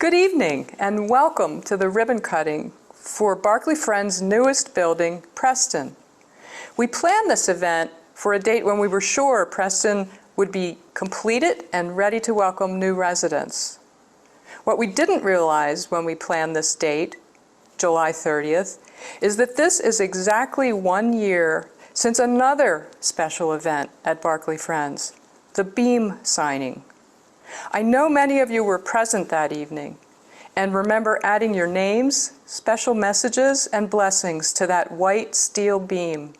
Good evening and welcome to the ribbon cutting for Barclay Friends' newest building, Preston. We planned this event for a date when we were sure Preston would be completed and ready to welcome new residents. What we didn't realize when we planned this date, July 30th, is that this is exactly 1 year since another special event at Barclay Friends, the beam signing. I know many of you were present that evening and remember adding your names, special messages, and blessings to that white steel beam,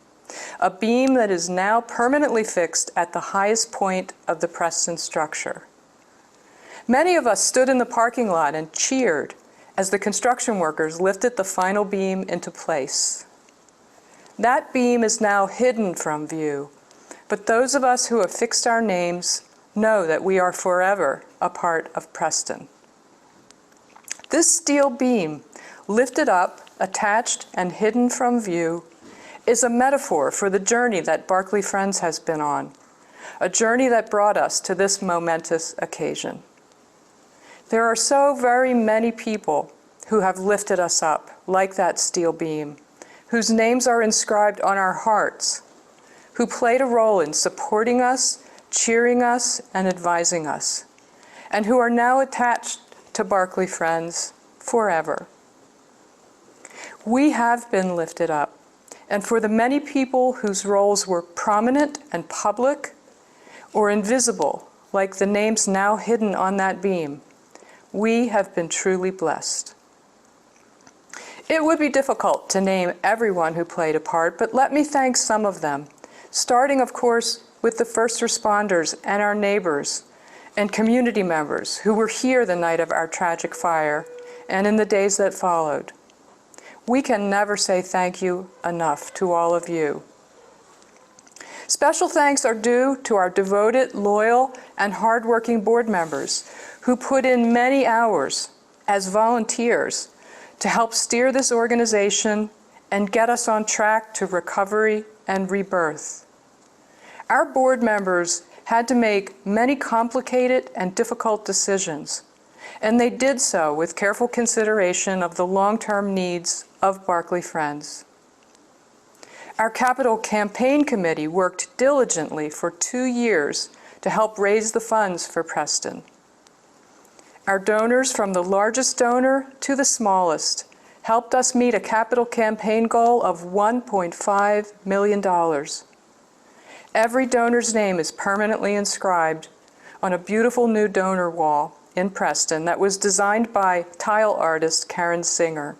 a beam that is now permanently fixed at the highest point of the Preston structure. Many of us stood in the parking lot and cheered as the construction workers lifted the final beam into place. That beam is now hidden from view, but those of us who have fixed our names know that we are forever a part of Preston. This steel beam, lifted up, attached, and hidden from view, is a metaphor for the journey that Barclay Friends has been on, a journey that brought us to this momentous occasion. There are so very many people who have lifted us up, like that steel beam, whose names are inscribed on our hearts, who played a role in supporting us, cheering us, and advising us, and who are now attached to Barclay Friends forever. We have been lifted up, and for the many people whose roles were prominent and public or invisible, like the names now hidden on that beam, we have been truly blessed. It would be difficult to name everyone who played a part, but let me thank some of them, starting, of course, with the first responders and our neighbors and community members who were here the night of our tragic fire and in the days that followed. We can never say thank you enough to all of you. Special thanks are due to our devoted, loyal, and hardworking board members who put in many hours as volunteers to help steer this organization and get us on track to recovery and rebirth. Our board members had to make many complicated and difficult decisions, and they did so with careful consideration of the long-term needs of Barclay Friends. Our Capital Campaign Committee worked diligently for 2 years to help raise the funds for Preston. Our donors, from the largest donor to the smallest, helped us meet a capital campaign goal of $1.5 million. Every donor's name is permanently inscribed on a beautiful new donor wall in Preston that was designed by tile artist Karen Singer.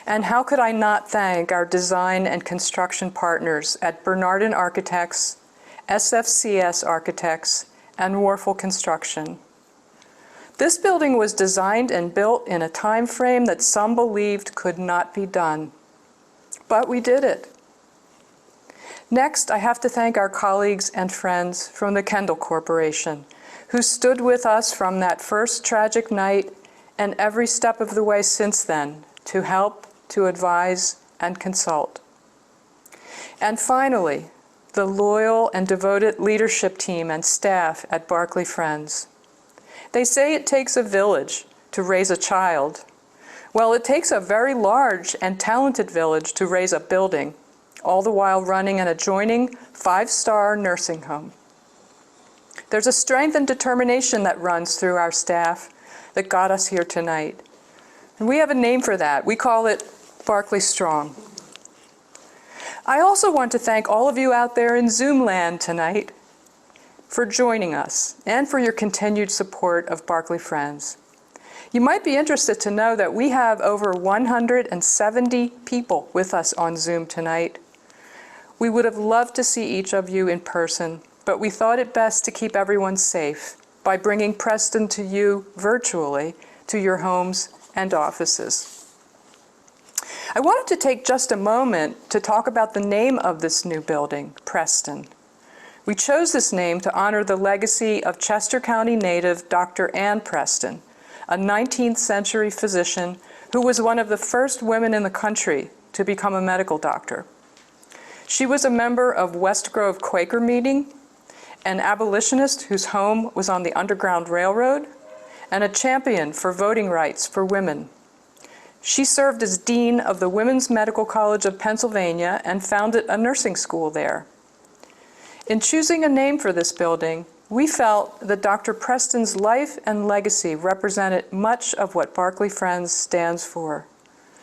And how could I not thank our design and construction partners at Bernardin Architects, SFCS Architects, and Warfel Construction. This building was designed and built in a time frame that some believed could not be done. But we did it. Next, I have to thank our colleagues and friends from the Kendall Corporation, who stood with us from that first tragic night and every step of the way since then to help, to advise, and consult. And finally, the loyal and devoted leadership team and staff at Barclay Friends. They say it takes a village to raise a child. Well, it takes a very large and talented village to raise a building, all the while running an adjoining 5-star nursing home. There's a strength and determination that runs through our staff that got us here tonight. And we have a name for that. We call it Barclay Strong. I also want to thank all of you out there in Zoom land tonight for joining us and for your continued support of Barclay Friends. You might be interested to know that we have over 170 people with us on Zoom tonight. We would have loved to see each of you in person, but we thought it best to keep everyone safe by bringing Preston to you virtually to your homes and offices. I wanted to take just a moment to talk about the name of this new building, Preston. We chose this name to honor the legacy of Chester County native Dr. Ann Preston, a 19th century physician who was one of the first women in the country to become a medical doctor. She was a member of West Grove Quaker Meeting, an abolitionist whose home was on the Underground Railroad, and a champion for voting rights for women. She served as Dean of the Women's Medical College of Pennsylvania and founded a nursing school there. In choosing a name for this building, we felt that Dr. Preston's life and legacy represented much of what Barclay Friends stands for,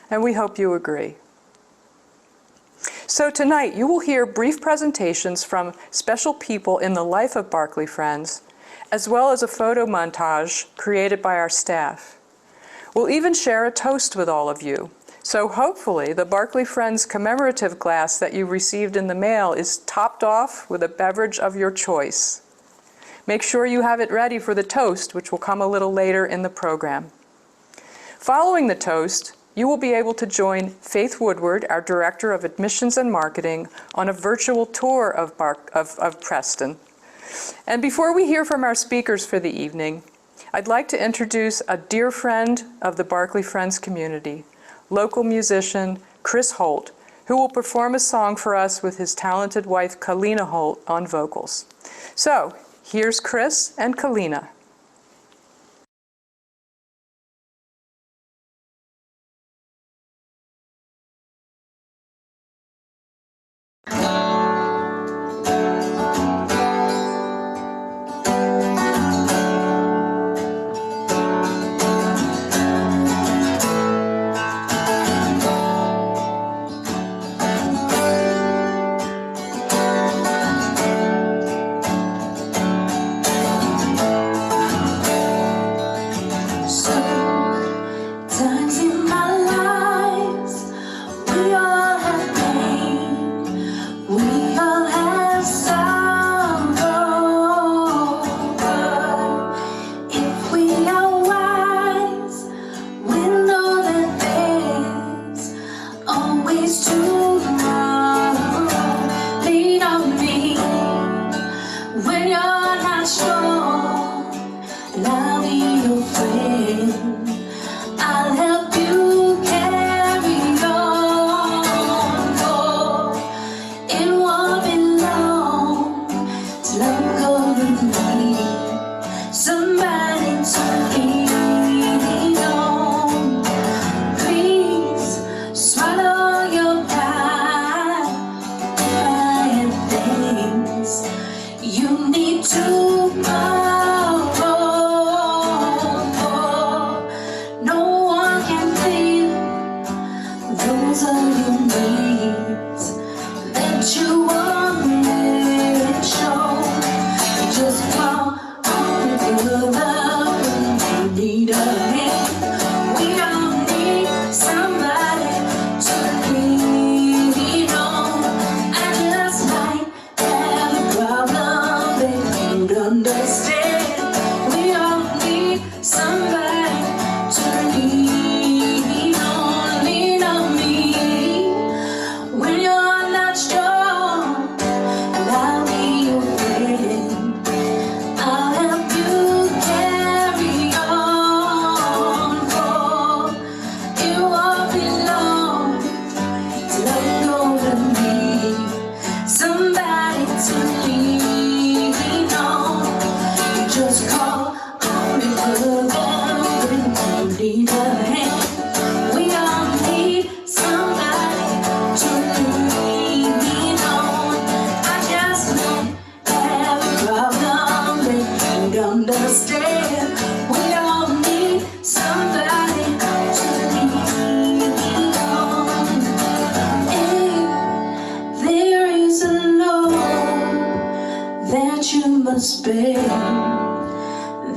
and we hope you agree. So tonight you will hear brief presentations from special people in the life of Barclay Friends, as well as a photo montage created by our staff. We'll even share a toast with all of you, so hopefully the Barclay Friends commemorative glass that you received in the mail is topped off with a beverage of your choice. Make sure you have it ready for the toast, which will come a little later in the program. Following the toast, you will be able to join Faith Woodward, our Director of Admissions and Marketing, on a virtual tour of Preston. And before we hear from our speakers for the evening, I'd like to introduce a dear friend of the Barclay Friends community, local musician Chris Holt, who will perform a song for us with his talented wife Kalina Holt on vocals. So, here's Chris and Kalina.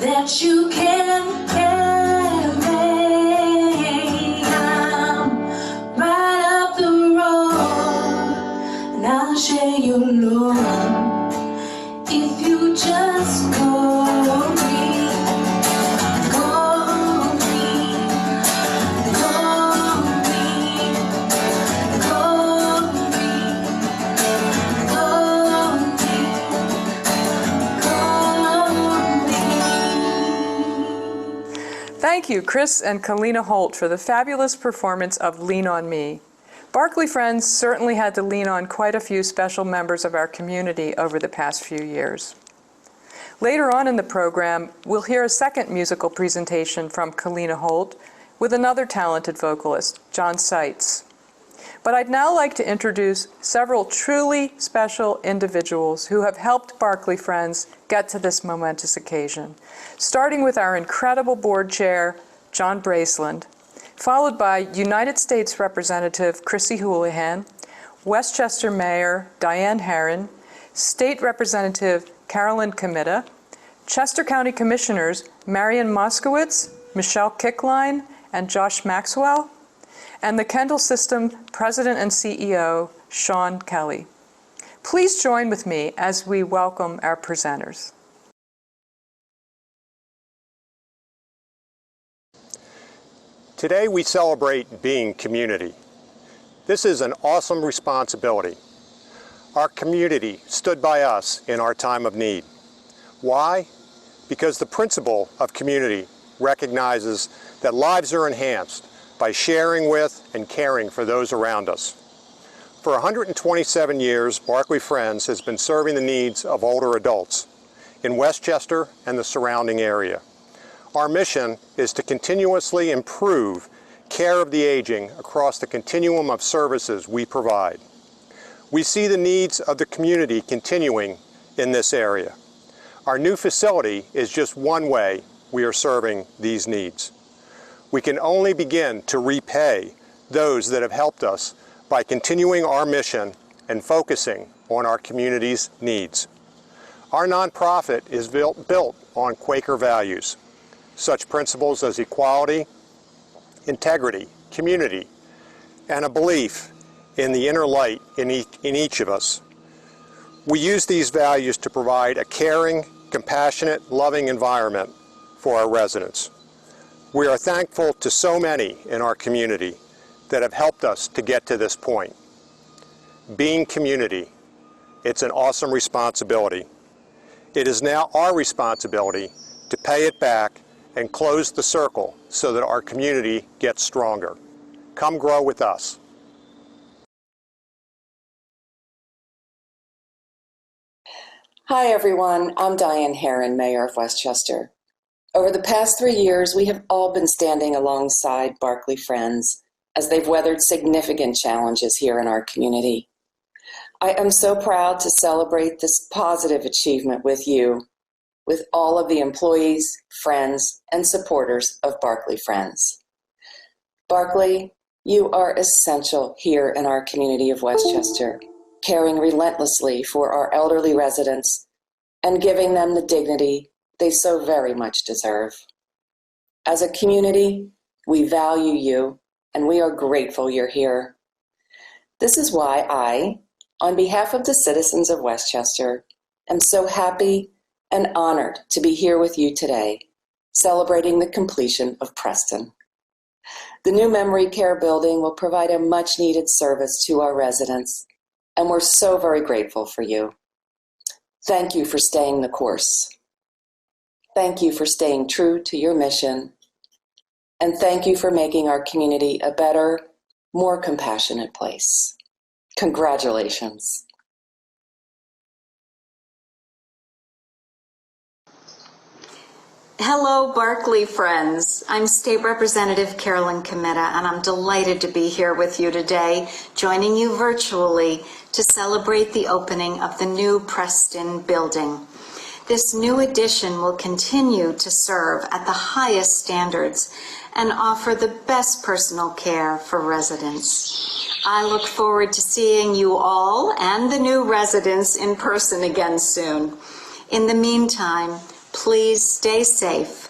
That you can carry. I'm right up the road, and I'll share your load if you just go me, go me, go me, go me, go me. Thank you, Chris and Kalina Holt, for the fabulous performance of Lean on Me. Barclay Friends certainly had to lean on quite a few special members of our community over the past few years. Later on in the program, we'll hear a second musical presentation from Kalina Holt with another talented vocalist, John Seitz. But I'd now like to introduce several truly special individuals who have helped Barclay Friends get to this momentous occasion, starting with our incredible board chair, John Braceland, followed by United States Representative Chrissy Houlahan, Westchester Mayor Diane Herrin, State Representative Carolyn Committa, Chester County Commissioners Marian Moskowitz, Michelle Kickline, and Josh Maxwell, and the Kendall System President and CEO, Sean Kelly. Please join with me as we welcome our presenters. Today we celebrate being community. This is an awesome responsibility. Our community stood by us in our time of need. Why? Because the principle of community recognizes that lives are enhanced by sharing with and caring for those around us. For 127 years, Barclay Friends has been serving the needs of older adults in Westchester and the surrounding area. Our mission is to continuously improve care of the aging across the continuum of services we provide. We see the needs of the community continuing in this area. Our new facility is just one way we are serving these needs. We can only begin to repay those that have helped us by continuing our mission and focusing on our community's needs. Our nonprofit is built on Quaker values, such principles as equality, integrity, community, and a belief in the inner light in each of us. We use these values to provide a caring, compassionate, loving environment for our residents. We are thankful to so many in our community that have helped us to get to this point. Being community, it's an awesome responsibility. It is now our responsibility to pay it back and close the circle so that our community gets stronger. Come grow with us. Hi everyone, I'm Diane Herrin, Mayor of Westchester. Over the past 3 years, we have all been standing alongside Barclay Friends as they've weathered significant challenges here in our community. I am so proud to celebrate this positive achievement with you, with all of the employees, friends, and supporters of Barclay Friends. Barclay, you are essential here in our community of Westchester, caring relentlessly for our elderly residents and giving them the dignity they so very much deserve. As a community, we value you and we are grateful you're here. This is why I, on behalf of the citizens of Westchester, am so happy and honored to be here with you today, celebrating the completion of Preston. The new memory care building will provide a much needed service to our residents, and we're so very grateful for you. Thank you for staying the course. Thank you for staying true to your mission. And thank you for making our community a better, more compassionate place. Congratulations. Hello, Barclay Friends. I'm State Representative Carolyn Committa, and I'm delighted to be here with you today, joining you virtually to celebrate the opening of the new Preston building. This new addition will continue to serve at the highest standards and offer the best personal care for residents. I look forward to seeing you all and the new residents in person again soon. In the meantime, please stay safe.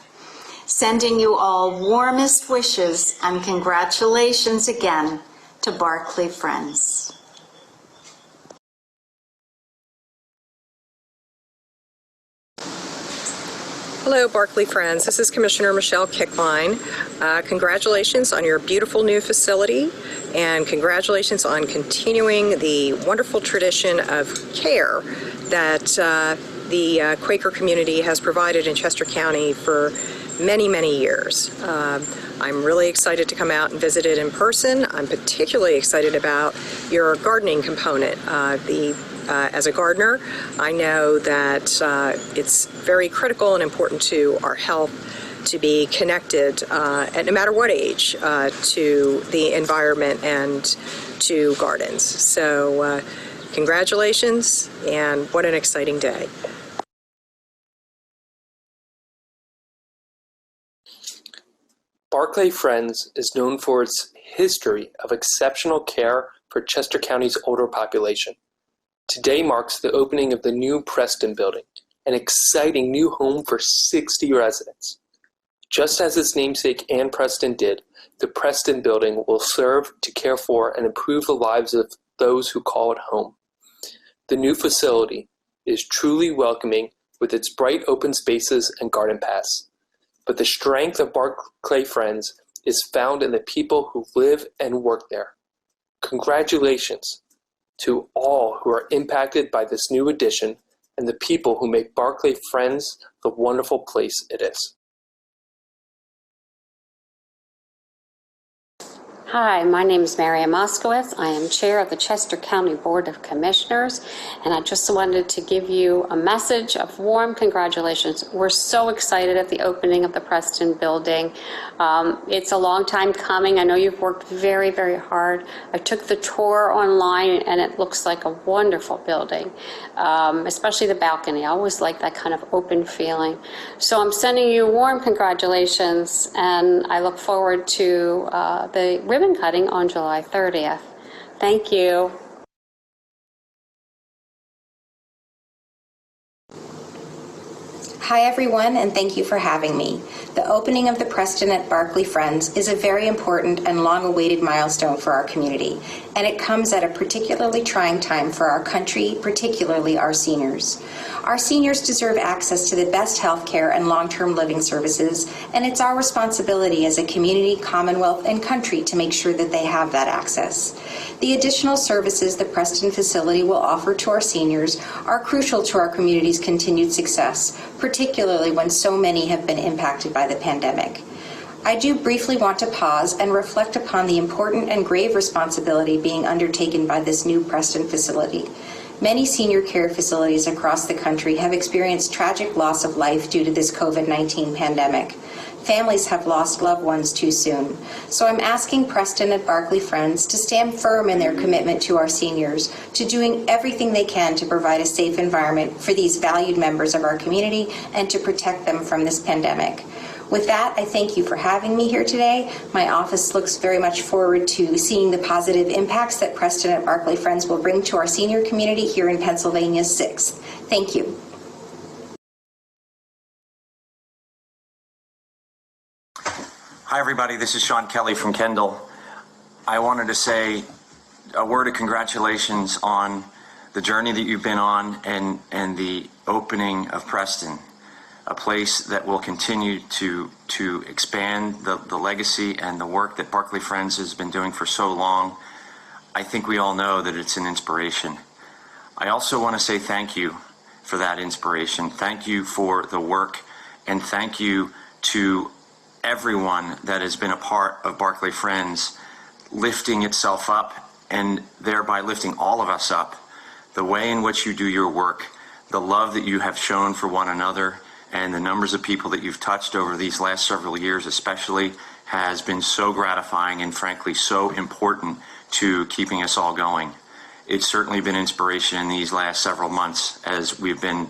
Sending you all warmest wishes and congratulations again to Barclay Friends. Hello, Barclay Friends. This is Commissioner Michelle Kickline. Congratulations on your beautiful new facility, and congratulations on continuing the wonderful tradition of care that the Quaker community has provided in Chester County for many, many years. I'm really excited to come out and visit it in person. I'm particularly excited about your gardening component. As a gardener, I know that it's very critical and important to our health to be connected, at no matter what age, to the environment and to gardens. So congratulations, and what an exciting day. Barclay Friends is known for its history of exceptional care for Chester County's older population. Today marks the opening of the new Preston building, an exciting new home for 60 residents. Just as its namesake Ann Preston did, the Preston building will serve to care for and improve the lives of those who call it home. The new facility is truly welcoming with its bright open spaces and garden paths. But the strength of Barclay Friends is found in the people who live and work there. Congratulations to all who are impacted by this new addition and the people who make Barclay Friends the wonderful place it is. Hi, my name is Marian Moskowitz. I am chair of the Chester County Board of Commissioners, and I just wanted to give you a message of warm congratulations. We're so excited at the opening of the Preston building. It's a long time coming. I know you've worked very, very hard. I took the tour online, and it looks like a wonderful building, especially the balcony. I always like that kind of open feeling. So I'm sending you warm congratulations, and I look forward to the ribbon cutting on July 30th. Thank you. Hi everyone, and thank you for having me. The opening of the Preston at Barclay Friends is a very important and long-awaited milestone for our community, and it comes at a particularly trying time for our country, particularly our seniors. Our seniors deserve access to the best health care and long-term living services, and it's our responsibility as a community, commonwealth, and country to make sure that they have that access. The additional services the Preston facility will offer to our seniors are crucial to our community's continued success, particularly when so many have been impacted by the pandemic. I do briefly want to pause and reflect upon the important and grave responsibility being undertaken by this new Preston facility. Many senior care facilities across the country have experienced tragic loss of life due to this COVID-19 pandemic. Families have lost loved ones too soon. So I'm asking Preston at Barclay Friends to stand firm in their commitment to our seniors, to doing everything they can to provide a safe environment for these valued members of our community and to protect them from this pandemic. With that, I thank you for having me here today. My office looks very much forward to seeing the positive impacts that Preston at Barclay Friends will bring to our senior community here in Pennsylvania's 6th. Thank you. Hi everybody, this is Sean Kelly from Kendall. I wanted to say a word of congratulations on the journey that you've been on and the opening of Preston, a place that will continue to expand the legacy and the work that Barclay Friends has been doing for so long. I think we all know that it's an inspiration. I also want to say thank you for that inspiration. Thank you for the work, and thank you to everyone that has been a part of Barclay Friends lifting itself up and thereby lifting all of us up. The way in which you do your work, the love that you have shown for one another, and the numbers of people that you've touched over these last several years especially has been so gratifying and frankly so important to keeping us all going. It's certainly been inspiration in these last several months as we've been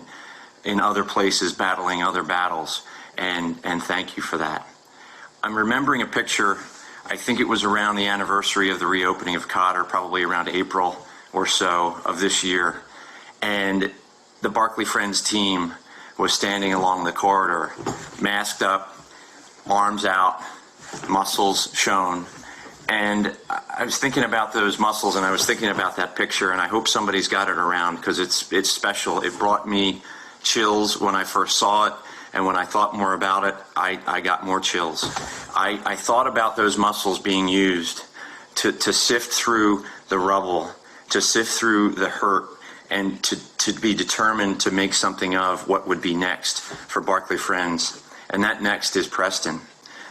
in other places battling other battles, and thank you for that. I'm remembering a picture, I think it was around the anniversary of the reopening of Cotter, probably around April or so of this year, and the Barclay Friends team was standing along the corridor, masked up, arms out, muscles shown. And I was thinking about those muscles, and I was thinking about that picture, and I hope somebody's got it around because it's special. It brought me chills when I first saw it, and when I thought more about it, I got more chills. I thought about those muscles being used to sift through the rubble, to sift through the hurt, and to be determined to make something of what would be next for Barclay Friends. And that next is Preston.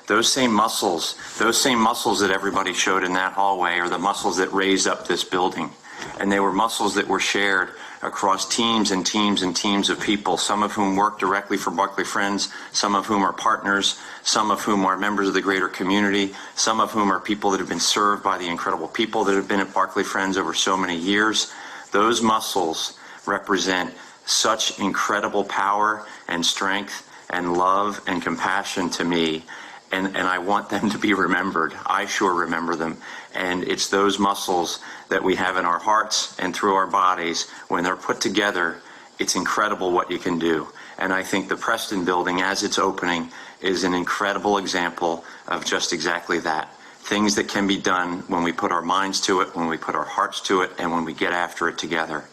Those same muscles that everybody showed in that hallway are the muscles that raised up this building. And they were muscles that were shared across teams and teams and teams of people, some of whom work directly for Barclay Friends, some of whom are partners, some of whom are members of the greater community, some of whom are people that have been served by the incredible people that have been at Barclay Friends over so many years. Those muscles represent such incredible power and strength and love and compassion to me. And I want them to be remembered. I sure remember them. And it's those muscles that we have in our hearts and through our bodies. When they're put together, it's incredible what you can do. And I think the Preston building, as it's opening, is an incredible example of just exactly that. Things that can be done when we put our minds to it, when we put our hearts to it, and when we get after it together.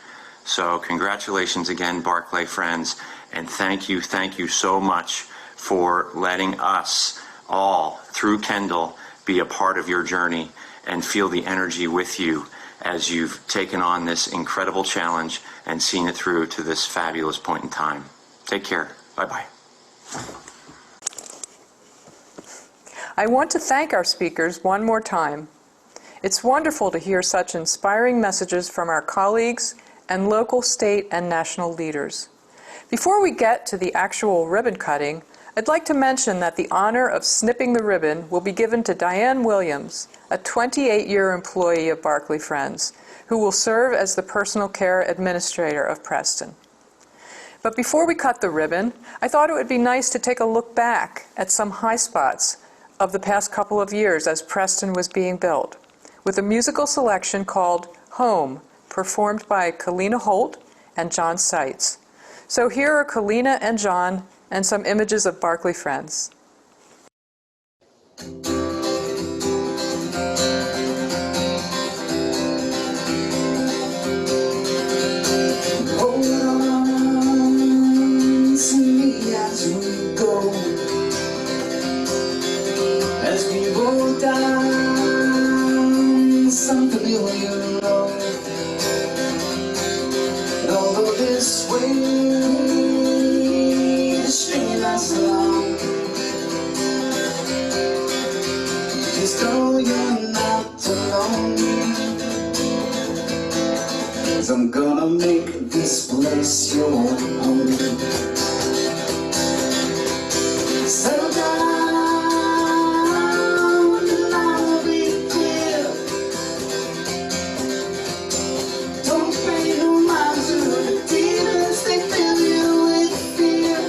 So congratulations again, Barclay Friends. And thank you so much for letting us all, through Kendall, be a part of your journey and feel the energy with you as you've taken on this incredible challenge and seen it through to this fabulous point in time. Take care. Bye-bye. I want to thank our speakers one more time. It's wonderful to hear such inspiring messages from our colleagues and local, state, and national leaders. Before we get to the actual ribbon cutting, I'd like to mention that the honor of snipping the ribbon will be given to Diane Williams, a 28-year employee of Barclay Friends, who will serve as the personal care administrator of Preston. But before we cut the ribbon, I thought it would be nice to take a look back at some high spots of the past couple of years as Preston was being built, with a musical selection called Home, performed by Kalina Holt and John Seitz. So here are Kalina and John and some images of Barclay Friends. Hold on to me as we go, as we roll down some familiar road. And although this way stringing us along, just know you're not alone. 'Cause I'm gonna make this place your home. Settle down and I'll be clear. Don't pay no mind to the demons, they fill you with fear.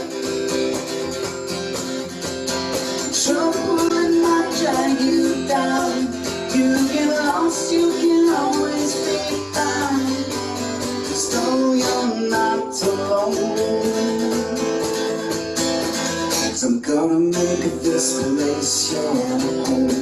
Trouble might drag you down. You get lost, you can always be found. Just know you're not alone. 'Cause I'm gonna make this place your home.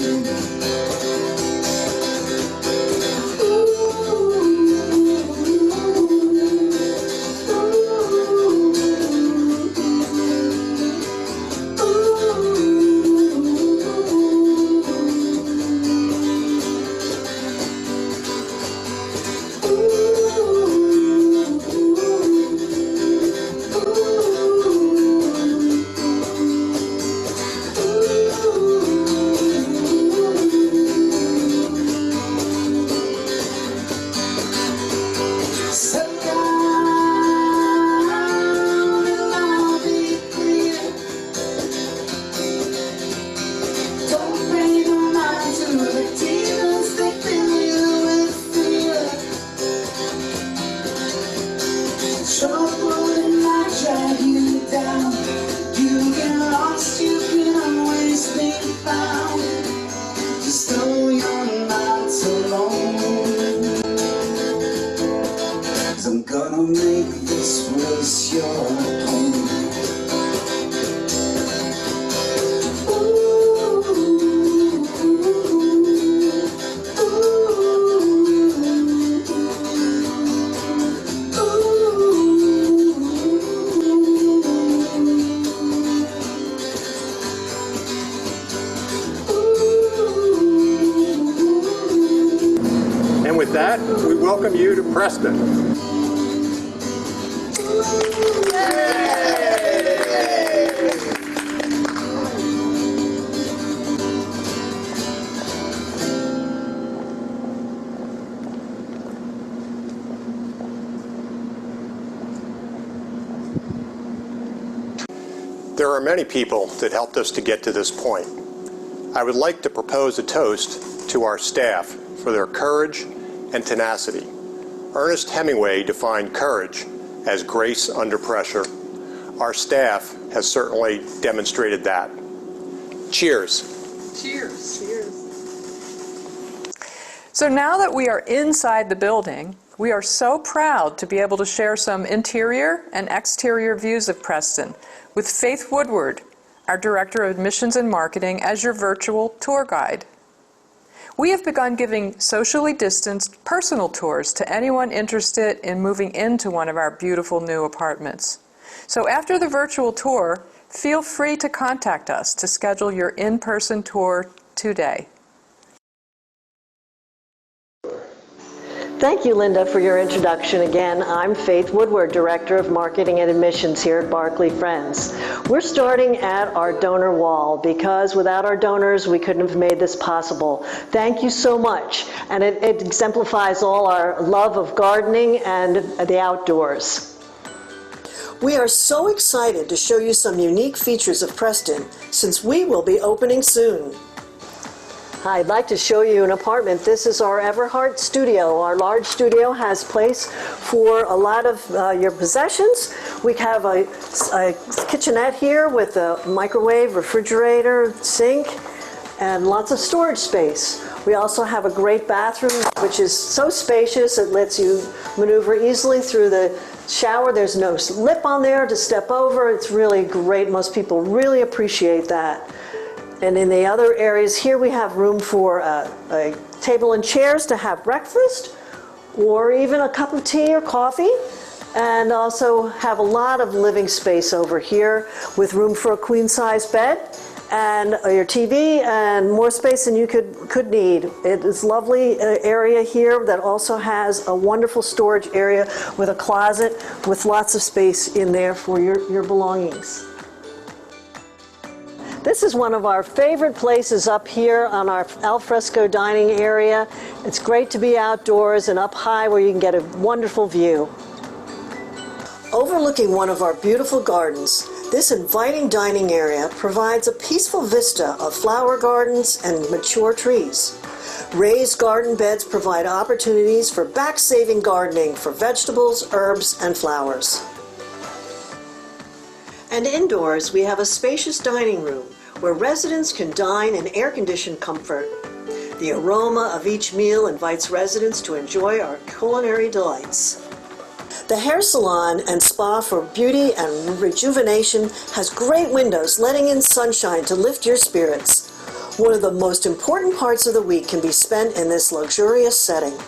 With that, we welcome you to Preston. There are many people that helped us to get to this point. I would like to propose a toast to our staff for their courage and tenacity. Ernest Hemingway defined courage as grace under pressure. Our staff has certainly demonstrated that. Cheers. Cheers. Cheers. So now that we are inside the building, we are so proud to be able to share some interior and exterior views of Preston with Faith Woodward, our Director of Admissions and Marketing, as your virtual tour guide. We have begun giving socially distanced personal tours to anyone interested in moving into one of our beautiful new apartments. So after the virtual tour, feel free to contact us to schedule your in-person tour today. Thank you, Linda, for your introduction. Again, I'm Faith Woodward, Director of Marketing and Admissions here at Barclay Friends. We're starting at our donor wall because without our donors, we couldn't have made this possible. Thank you so much. And it exemplifies all our love of gardening and the outdoors. We are so excited to show you some unique features of Preston since we will be opening soon. I'd like to show you an apartment. This is our Everhart studio. Our large studio has place for a lot of your possessions. We have a kitchenette here with a microwave, refrigerator, sink, and lots of storage space. We also have a great bathroom, which is so spacious it lets you maneuver easily through the shower. There's no lip on there to step over. It's really great. Most people really appreciate that. And in the other areas here, we have room for a table and chairs to have breakfast, or even a cup of tea or coffee. And also have a lot of living space over here with room for a queen-size bed and your TV and more space than you could need. It is a lovely area here that also has a wonderful storage area with a closet with lots of space in there for your belongings. This is one of our favorite places up here on our alfresco dining area. It's great to be outdoors and up high where you can get a wonderful view. Overlooking one of our beautiful gardens, this inviting dining area provides a peaceful vista of flower gardens and mature trees. Raised garden beds provide opportunities for back-saving gardening for vegetables, herbs, and flowers. And indoors, we have a spacious dining room where residents can dine in air-conditioned comfort. The aroma of each meal invites residents to enjoy our culinary delights. The hair salon and spa for beauty and rejuvenation has great windows letting in sunshine to lift your spirits. One of the most important parts of the week can be spent in this luxurious setting.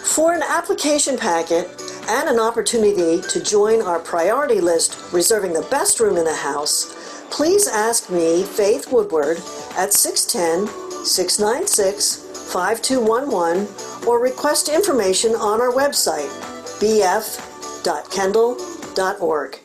For an application packet and an opportunity to join our priority list reserving the best room in the house, please ask me, Faith Woodward, at 610-696-5211 or request information on our website, bf.kendall.org.